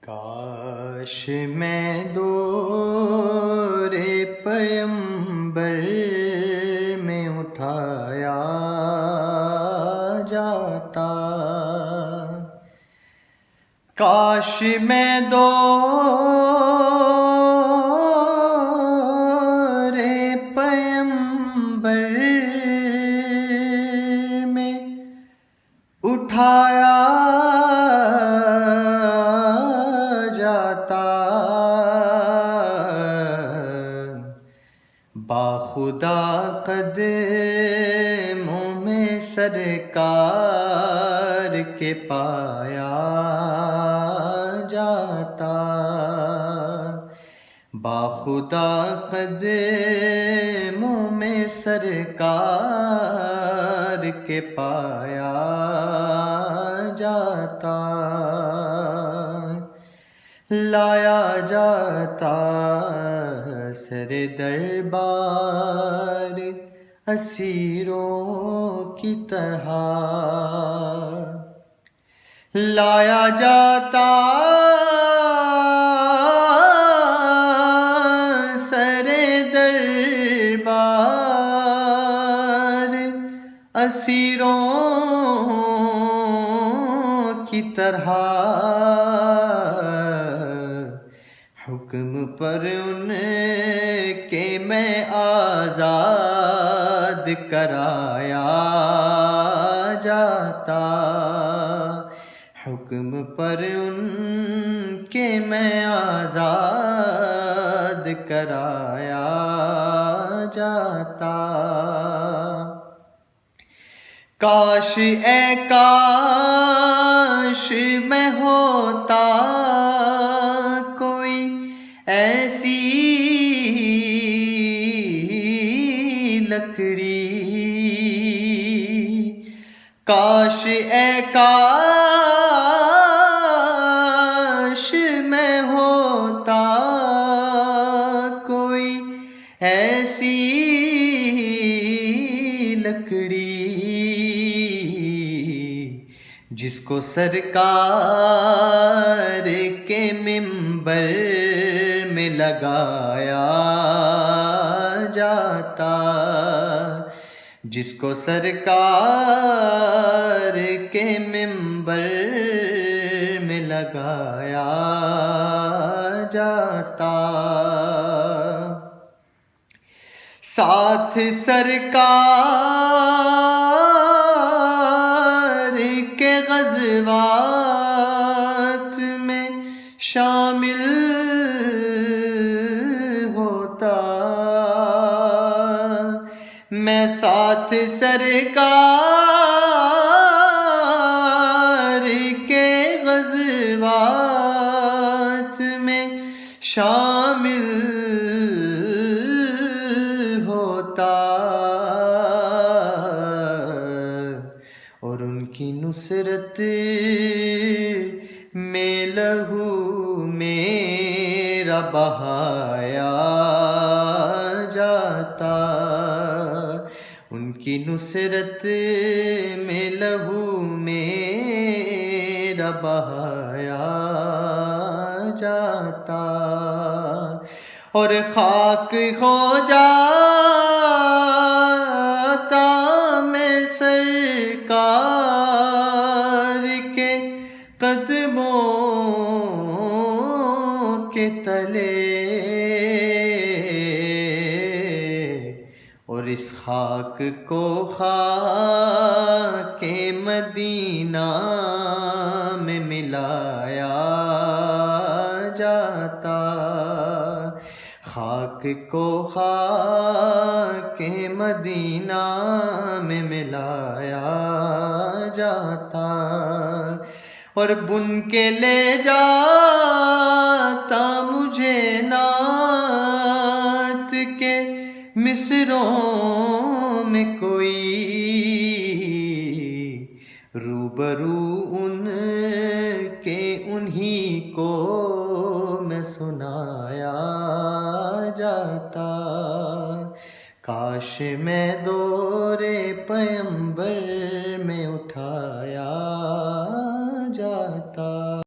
کاش میں دور پیمبر میں اٹھایا جاتا، کاش میں دور پیمبر میں اٹھایا جاتا، باخدا قدموں میں سرکار کے پایا جاتا، باخدا قدموں میں سرکار کے پایا جاتا، لایا جاتا سر دربار اسیروں کی طرح، لایا جاتا سر دربار اسیروں کی طرح، حکم پر ان کے میں آزاد کرایا جاتا، حکم پر ان کے میں آزاد کرایا جاتا، کاش اے کاش میں ہوتا کوئی ایسی لکڑی، کاش اے کاش میں ہوتا کوئی ایسی لکڑی جس کو سرکار کے منبر میں لگایا جاتا، جس کو سرکار کے منبر میں لگایا جاتا، ساتھ سرکار کے غزوات میں شامل ہوتا، میں ساتھ سرکار کے غزوات میں شامل ہوتا، اور ان کی نصرت میں لہو میرا بہایا جاتا، ان کی نصرت میں لہو میرا بہایا جاتا، اور خاک ہو جاتا میں سرکار کے قدموں کے تلے، اور اس خاک کو خاک مدینہ میں ملایا جاتا، خاک کو خاک مدینہ میں ملایا جاتا، اور بن کے لے جاتا مجھے نعت کے مصروں میں کوئی، روبرو ان کے انہی کو میں سنایا جاتا، کاش میں دور پیمبر میں اٹھایا جاتا۔